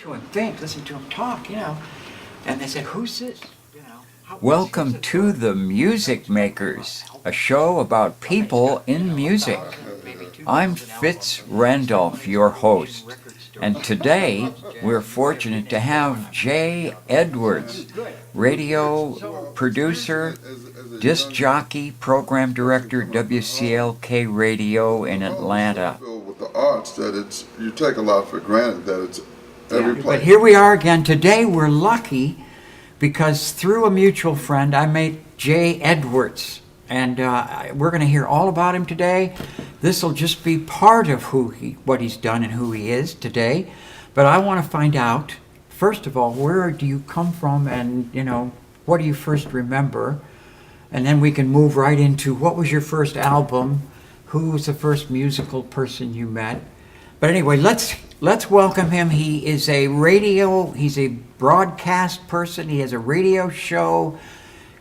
to him think, listen to him talk, And they said, who's this? Welcome to The Music Makers, a show about people in music. I'm Fitz Randolph, your host, and today we're fortunate to have Jay Edwards, radio producer, disc jockey, program director, WCLK Radio in Atlanta. With the arts, that you take a lot for granted that it's every place. But here we are again. Today we're lucky because through a mutual friend I met Jay Edwards, and we're going to hear all about him today. This will just be part of what he's done and who he is today. But I want to find out, first of all, where do you come from, and what do you first remember? And then we can move right into what was your first album, who was the first musical person you met. But anyway, let's welcome him. He's a broadcast person. He has a radio show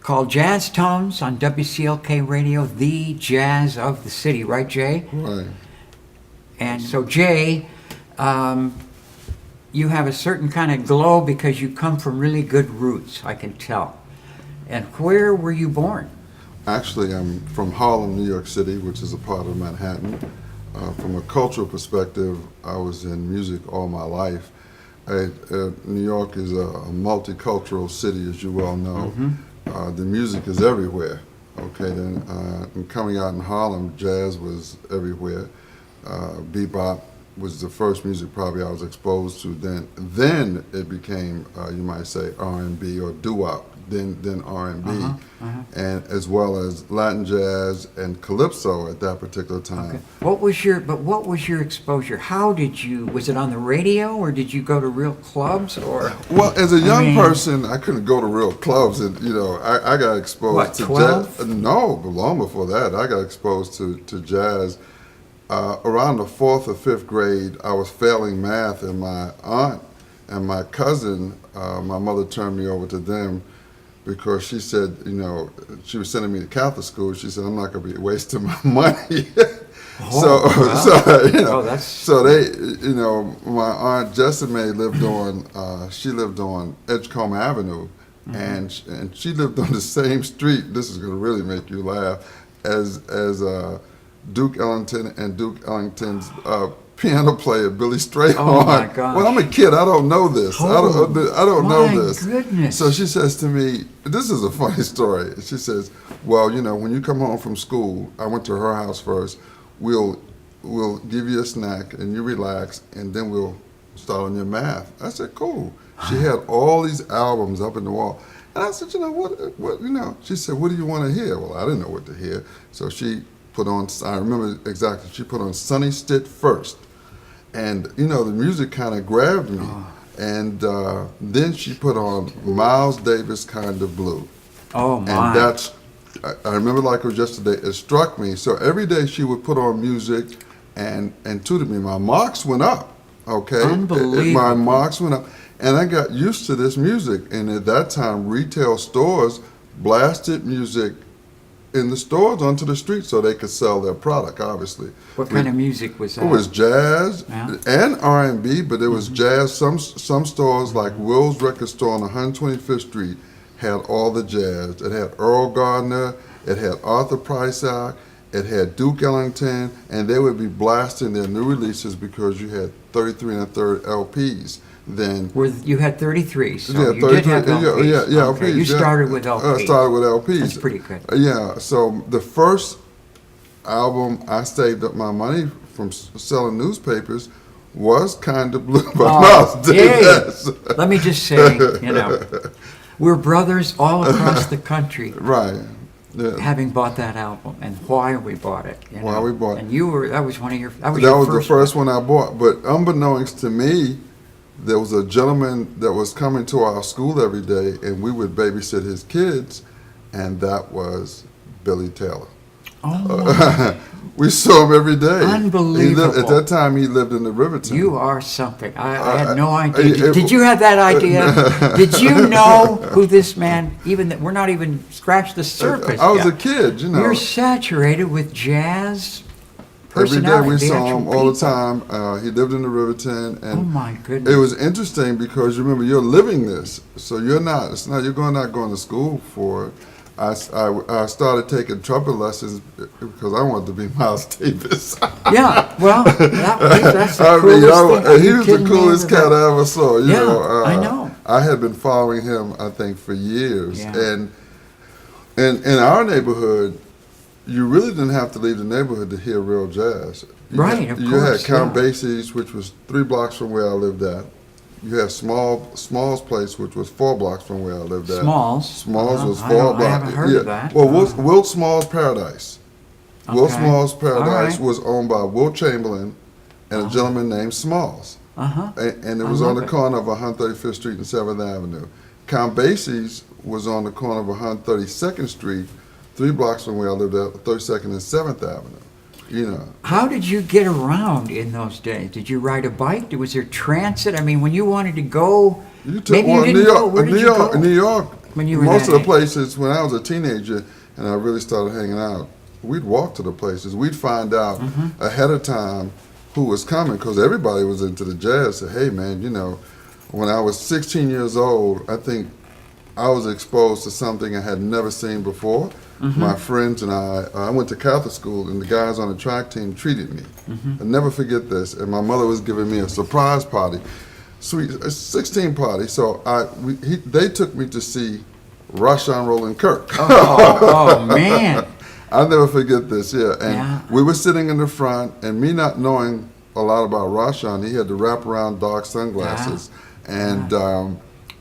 called Jazz Tones on WCLK Radio, the jazz of the city, right, Jay? Right. And so, Jay, you have a certain kind of glow because you come from really good roots, I can tell. And where were you born? Actually, I'm from Harlem, New York City, which is a part of Manhattan. From a cultural perspective, I was in music all my life. New York is a multicultural city, as you well know. Mm-hmm. The music is everywhere. Okay, then and coming out in Harlem, jazz was everywhere. Bebop was the first music probably I was exposed to. Then it became, you might say, R&B or doo-wop. Then R&B, and as well as Latin jazz and calypso at that particular time. Okay. What was your exposure? Was it on the radio, or did you go to real clubs, or? Well, as a young person, I couldn't go to real clubs, and I got exposed to 12? jazz. No, but long before that, I got exposed to jazz. Around the 4th or 5th grade, I was failing math, and my aunt and my cousin, my mother turned me over to them, because she said, she was sending me to Catholic school. She said, I'm not going to be wasting my money. So they, my aunt Jessime lived on Edgecombe Avenue, and she lived on the same street. This is going to really make you laugh, as Duke Ellington and Duke Ellington's piano player Billy Strayhorn. Oh my God! Well, I'm a kid. I don't know this. I don't know this. Goodness. So she says to me, this is a funny story. She says, well, when you come home from school, I went to her house first. We'll give you a snack and you relax, and then we'll start on your math. I said, cool. She had all these albums up in the wall. And I said, what. She said, what do you want to hear? Well, I didn't know what to hear. So she put on, I remember exactly, she put on Sonny Stitt first. And, the music kind of grabbed me. And then she put on Miles Davis Kind of Blue. Oh, my. And that's, I remember like it was yesterday, it struck me. So every day she would put on music and tutored me. My marks went up, okay? Unbelievable. My marks went up. And I got used to this music. And at that time, retail stores blasted music in the stores onto the street so they could sell their product, obviously. What kind of music was that? It was jazz and R&B, but it was jazz. Some stores like Will's Record Store on 125th Street had all the jazz. It had Earl Gardner, it had Arthur Prysock, it had Duke Ellington, and they would be blasting their new releases because you had 33 1/3 LPs. Then you had 33, so yeah, you did have LPs. Yeah, okay. LPs. You started with LPs. I started with LPs. That's pretty good. Yeah, so the first album I saved up my money from selling newspapers was Kind of Blue by Miles Davis. Let me just say, we're brothers all across the country. Right. Yeah. Having bought that album and why we bought it. Why we bought it. And that was one of your, that was the first one I bought. But unbeknownst to me, there was a gentleman that was coming to our school every day, and we would babysit his kids, and that was Billy Taylor. Oh, we saw him every day. Unbelievable. At that time, he lived in the Riverton. You are something. I had no idea. Did you have that idea? Did you know who this man, we're not even scratched the surface I was yet. a kid, You're saturated with jazz Every day we the saw actual him all the people. time. He lived in the Riverton, Oh and my goodness. it was interesting because remember you're living this, so you're not. It's not you're not going to school for it. I started taking trumpet lessons because I wanted to be Miles Davis. Yeah, well, that's the I coolest mean, thing. Are he you was the kidding me? coolest cat I ever saw. You Yeah, know, I know. I had been following him, I think, for years, Yeah. and in our neighborhood, you really didn't have to leave the neighborhood to hear real jazz. Right, of you course, had Count yeah. Basie's, which was 3 blocks from where I lived at. You had Small's place, which was 4 blocks from where I lived at. Smalls. Smalls was I 4 don't- blocks. I haven't heard of that. Well, Wilt Small's Paradise. Wilt Okay. Small's All Paradise right. was owned by Wilt Chamberlain and a gentleman named Smalls. Uh-huh. And it I was on love the it. corner of 135th Street and 7th Avenue. Count Basie's was on the corner of 132nd Street, 3 blocks from where I lived at, 32nd and 7th Avenue. You know. How did you get around in those days? Did you ride a bike? Was there transit? I mean, when you wanted to go, maybe you didn't go. Where did you go? New York, When you were most that of the age? places, when I was a teenager and I really started hanging out, we'd walk to the places. We'd find out Mm-hmm. ahead of time who was coming because everybody was into the jazz. So, hey, man, you know, when I was 16 years old, I think I was exposed to something I had never seen before. Mm-hmm. My friends and I went to Catholic school, and the guys on the track team treated me. Mm-hmm. I'll never forget this. And my mother was giving me a surprise party, a 16 party. So they took me to see Rashawn Roland Kirk. Oh, man. I'll never forget this, yeah. And Yeah. we were sitting in the front, and me not knowing a lot about Rashawn, he had the wraparound dark sunglasses. And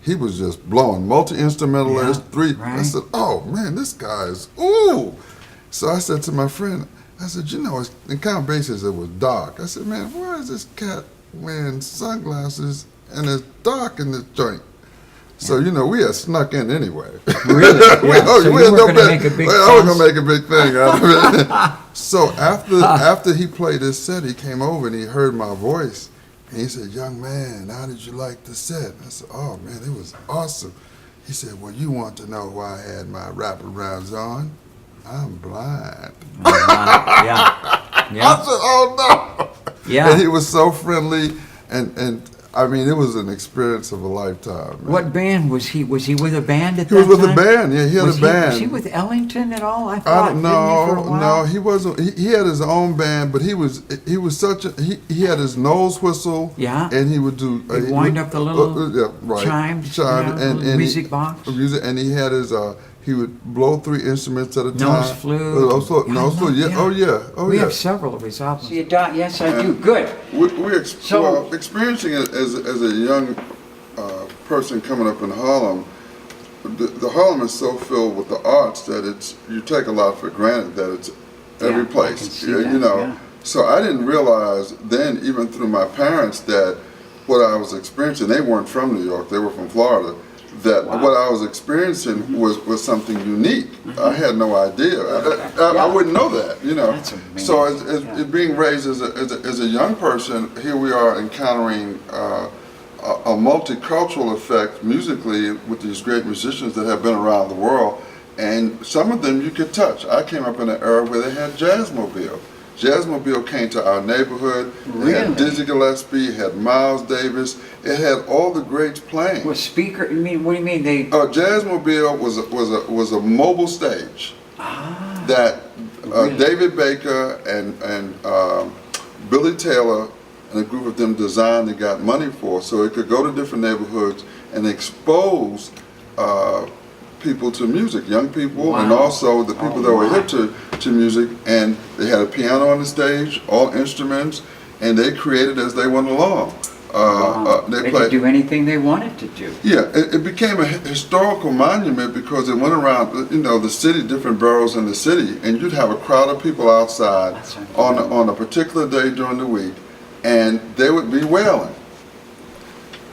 he was just blowing. Multi-instrumentalist, Yeah, 3. right. I said, oh, man, this guy is, ooh. So I said to my friend, I said, you know, in Count Basie's it was dark. I said, man, why is this cat wearing sunglasses and it's dark in this joint? So, you know, we had snuck in anyway. Really? Yeah. So you we had weren't gonna big- make a big I was fuss? going to make a big thing out of it. So after he played his set, he came over and he heard my voice. And he said, young man, how did you like the set? I said, oh, man, it was awesome. He said, well, you want to know why I had my wraparounds on? I'm blind. Yeah. I Yeah. said, oh, no. Yeah. And he was so friendly. And I mean, it was an experience of a lifetime. Man. What band was he? Was he with a band at He that was with time? a band. Yeah, he had Was a band. Was he with Ellington at all? I I thought. don't didn't he, for a know. while? No, he wasn't. He had his own band, but he was such a he had his nose whistle. Yeah. And he would do. He'd wind up the little yeah, right. chimes, Chime, you know, little music box. Music, and he had his. He would blow 3 instruments at a time. Nose flute. Nose flute. Yeah, Nose flute. Yeah. yeah. Oh yeah. Oh We yeah. have several of his albums. Yes, I do. Good. Well, experiencing it as a young person coming up in Harlem. The Harlem is so filled with the arts that you take a lot for granted that it's every Yeah, I place. can see you that, know. yeah. So I didn't realize then, even through my parents, that what I was experiencing, they weren't from New York, they were from Florida, that Wow. what I was experiencing was something unique. I had no idea. I wouldn't know that, you know. That's amazing. So as being raised as a young person, here we are encountering a multicultural effect musically with these great musicians that have been around the world, and some of them you could touch. I came up in an era where they had Jazzmobile. Jazzmobile came to our neighborhood. It had Really? Dizzy Gillespie, it had Miles Davis, it had all the greats playing. Was speaker? You mean? What do you mean they? Jazzmobile was a mobile stage that Really? David Baker and Billy Taylor and a group of them designed and got money for, so it could go to different neighborhoods and expose people to music, young people, and Wow. also the people that were hip to music. And they had a piano on the stage, all instruments, and they created as they went along. They could do anything they wanted to do. Yeah, it became a historical monument because it went around, you know, the city, different boroughs in the city, and you'd have a crowd of people outside That's on a particular day during the week, and they would be wailing.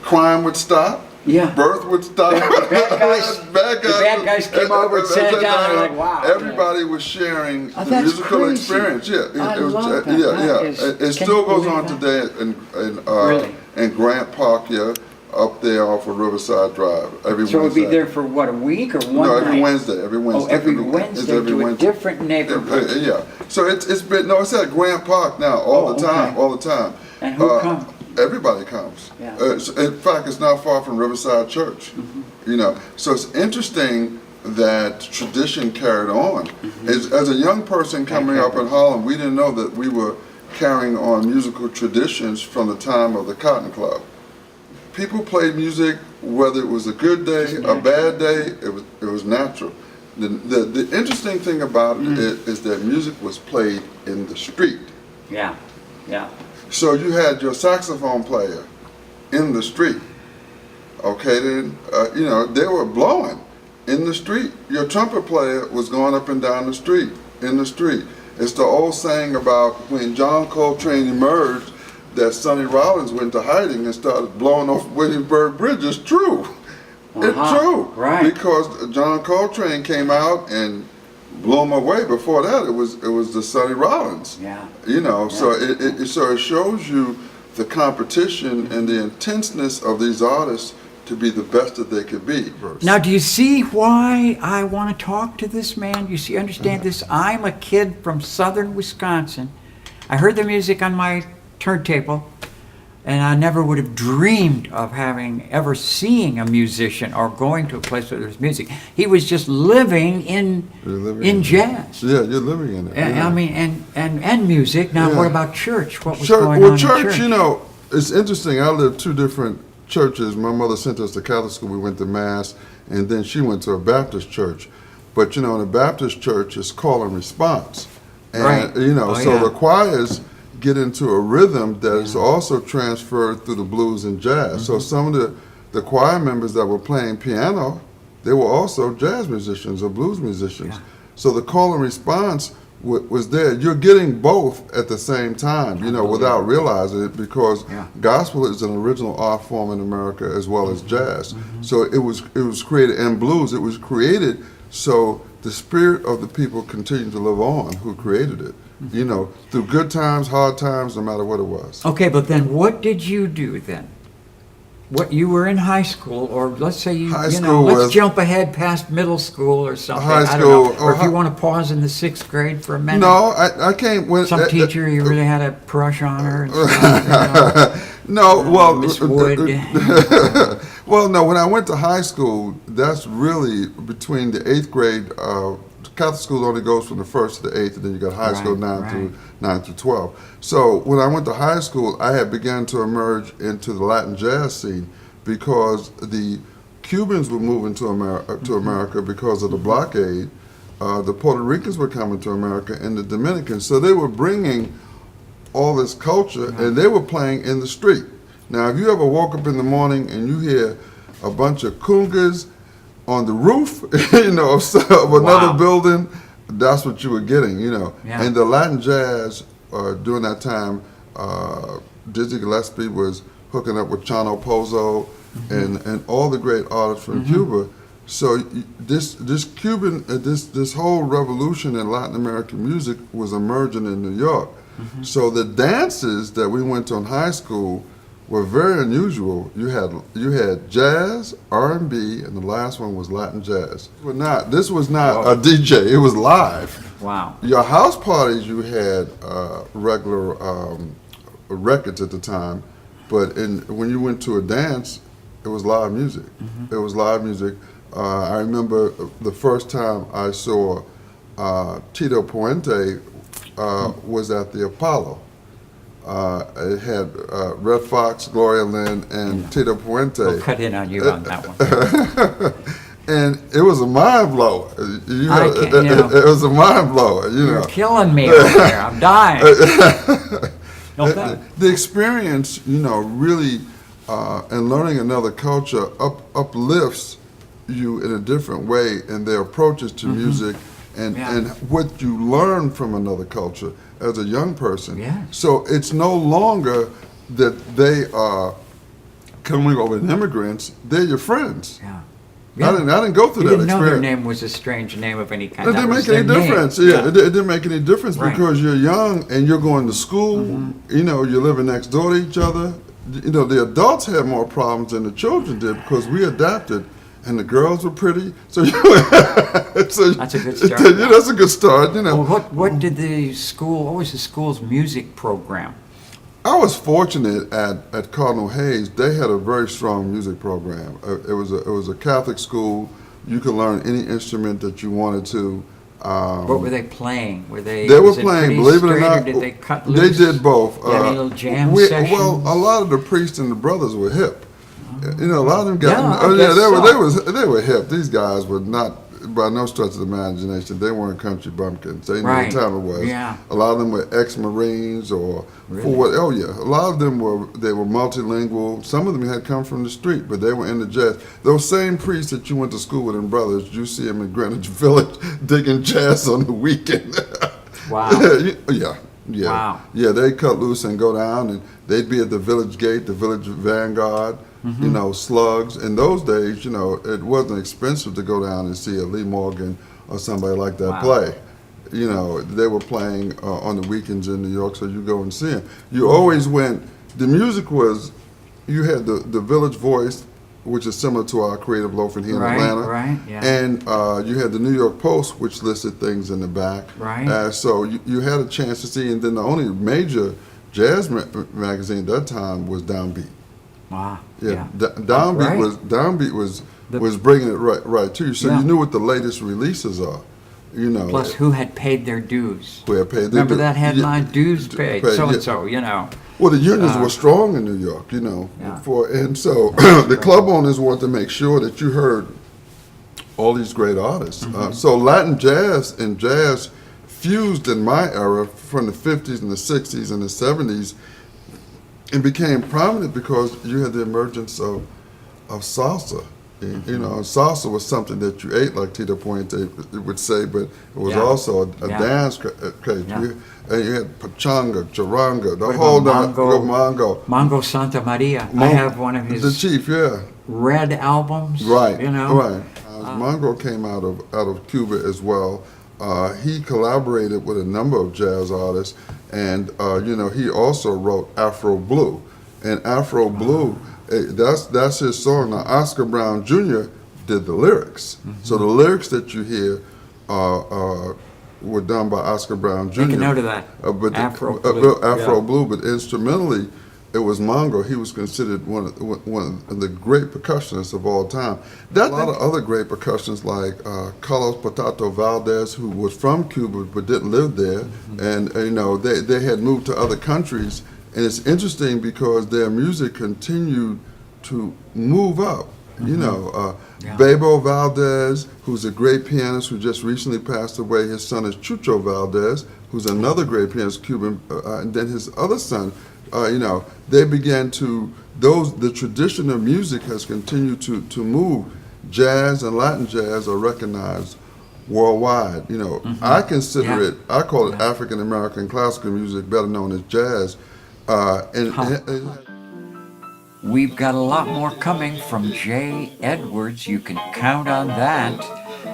Crime would stop. Yeah. Birth would stop. The bad guys came over and sat down. They're like, wow. Everybody was sharing Oh, the that's musical crazy. experience. Yeah, I was. love that. Yeah, That yeah. is- It can still you goes believe on that? today Really? in Grant Park. Yeah. up there off of Riverside Drive every So Wednesday. we'd be there for what, a week or one No, night? every Wednesday. Every Wednesday. Oh, every It's Wednesday every to a Wednesday. different neighborhood. Yeah. So it's been it's at Grant Park now all Oh, the time, okay. all the time. And who comes? Everybody comes. Yeah. In fact, it's not far from Riverside Church. You know, so it's interesting that tradition carried on. As a young person coming up in Harlem, we didn't know that we were carrying on musical traditions from the time of the Cotton Club. People played music whether it was a good day, a bad day. It was natural. The interesting thing about it is that music was played in the street. Yeah, yeah. So you had your saxophone player in the street. Okay, then you know they were blowing in the street. Your trumpet player was going up and down the street in the street. It's the old saying about when John Coltrane emerged, that Sonny Rollins went to hiding and started blowing off Williamsburg Bridge. It's true. It's true. Right. Because John Coltrane came out and blew him away. Before that, it was the Sonny Rollins. Yeah. You know, Yeah. so it shows you the competition and the intenseness of these artists to be the best that they could be. Now, do you see why I want to talk to this man? You see, understand this? I'm a kid from southern Wisconsin. I heard the music on my turntable, and I never would have dreamed of ever seeing a musician or going to a place where there's music. He was just living in jazz. Yeah, you're living in it. And, Yeah. I mean, and music. Now, Yeah. what about church? What was Church, going well, on in church? you know, it's interesting. I lived two different churches. My mother sent us to Catholic school. We went to Mass, and then she went to a Baptist church. But, you know, in a Baptist church, it's call and response. And, Right. you know, Oh, so yeah. the choirs get into a rhythm that is also transferred through the blues and jazz. So some of the choir members that were playing piano, they were also jazz musicians or blues musicians. Yeah. So the call and response was there. You're getting both at the same time, you know, without realizing it, because Yeah. gospel is an original art form in America as well as jazz. So it was created, and blues, it was created so the spirit of the people continued to live on who created it, you know, through good times, hard times, no matter what it was. Okay, but then what did you do then? What, you were in high school, or let's say High you know, school let's was- jump ahead past middle school or something. High I don't know. school, Or or if you hi- want to pause in the 6th grade for a minute. No, I can't. When, Some teacher you really had a crush on her and stuff, no, well, Miss Wood. well, no. When I went to high school, that's really between the 8th grade. Catholic school only goes from the 1st to the 8th, and then you got high school Right, nine through 12. So when I went to high school, I had begun to emerge into the Latin jazz scene because the Cubans were moving to America because of the blockade. The Puerto Ricans were coming to America, and the Dominicans. So they were bringing all this culture, and they were playing in the street. Now, if you ever woke up in the morning and you hear a bunch of congas on the roof, you know, of another Wow. building, that's what you were getting, you know. Yeah. And the Latin jazz during that time, Dizzy Gillespie was hooking up with Chano Pozo and all the great artists from Cuba. So this Cuban this whole revolution in Latin American music was emerging in New York. So the dances that we went to in high school were very unusual. You had jazz, R&B, and the last one was Latin jazz. This was not a DJ. It was live. Wow. Your house parties, you had regular records at the time, but when you went to a dance, it was live music. It was live music. I remember the first time I saw Tito Puente was at the Apollo. It had Red Fox, Gloria Lynn, and Tito Puente. We'll cut in on you on that one. And it was a mind blower. It was a mind blower. You're killing me over there. I'm dying. No, The experience, you know, really, and learning another culture uplifts you in a different way in their approaches to music and what you learn from another culture as a young person. Yeah. So it's no longer that they are coming over as immigrants, they're your friends. Yeah. I didn't go through You that didn't know their experience. name was a strange name of any kind. It That didn't was make any their name. difference. Yeah, it didn't make any difference Right. because you're young and you're going to school. You know, you're living next door to each other. you know, the adults had more problems than the children did because we adapted, and the girls were pretty. So, That's a good start. That's a good start. You know, Well, what did the school? What was the school's music program? I was fortunate at Cardinal Hayes. They had a very strong music program. It was a Catholic school. You could learn any instrument that you wanted to. What were they playing? They were was it playing. pretty Believe it or straight, not, did they cut they loose? did both. Any little jam sessions? Well, a lot of the priests and the brothers were hip. You know, a lot of them got. Yeah, I guess they were hip. These guys were not, by no stretch of the imagination. They weren't country bumpkins. They knew Right. what time it was. Yeah. A lot of them were ex-Marines or Really? for what? Oh yeah, a lot of them were. They were multilingual. Some of them had come from the street, but they were into jazz. Those same priests that you went to school with and brothers, you see them in Greenwich Village digging jazz on the weekend. Wow. Yeah. Wow. Yeah, they'd cut loose and go down, and they'd be at the village gate, the village vanguard, you know, slugs. In those days, you know, it wasn't expensive to go down and see a Lee Morgan or somebody like that Wow. play. You know, they were playing on the weekends in New York, so you go and see them. You always went, the music was, you had the Village Voice, which is similar to our Creative Loafing here in Atlanta. Right, yeah. And you had the New York Post, which listed things in the back. Right. So you had a chance to see, and then the only major jazz magazine at that time was Downbeat. Wow. Yeah, Yeah. Downbeat Right. was bringing it right to you. So Yeah. you knew what the latest releases are. You know, Plus, who had paid their dues? who had paid. Remember that headline? Yeah, Dues paid. So yeah. and so. You know. Well, the unions were strong in New York, you know, Yeah. and so the club owners wanted to make sure that you heard all these great artists. So Latin jazz and jazz fused in my era from the 50s and the 60s and the 70s and became prominent because you had the emergence of salsa. You know, salsa was something that you ate, like Tito Puente would say, but it was Yeah. also a Yeah. dance craze. Yeah. And you had pachanga, charanga, the What whole about Mongo. Mongo Santa Maria. I have one of The his chief, yeah. red albums. Right, You know. right. Mongo came out of Cuba as well. He collaborated with a number of jazz artists, and you know, he also wrote Afro Blue, and Afro Blue, that's his song. Now Oscar Brown Jr. did the lyrics, so the lyrics that you hear were done by Oscar Brown Jr. Make a note of that. But Afro Blue. Afro Yeah. Blue, but instrumentally, it was Mongo. He was considered one of the great percussionists of all time. A lot of other great percussionists like Carlos Potato Valdez, who was from Cuba but didn't live there, and you know they had moved to other countries. And it's interesting because their music continued to move up. You know, Yeah. Bebo Valdez, who's a great pianist who just recently passed away. His son is Chucho Valdez, who's another great pianist, Cuban, and then his other son. You know, they began to, the tradition of music has continued to move. Jazz and Latin jazz are recognized worldwide. You know, I consider Yeah. it, I call it African American classical music, better known as jazz. We've got a lot more coming from Jay Edwards. You can count on that.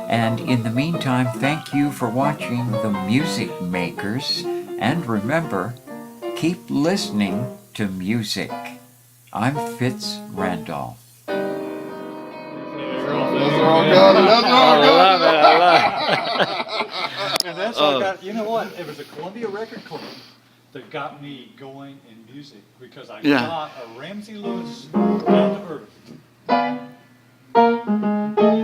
And in the meantime, thank you for watching The Music Makers. And remember, keep listening to music. I'm Fitz Randolph. That's all good. And that's how I got, you know what? It was a Columbia Record Club that got me going in music because I got a Ramsey Lewis down to earth.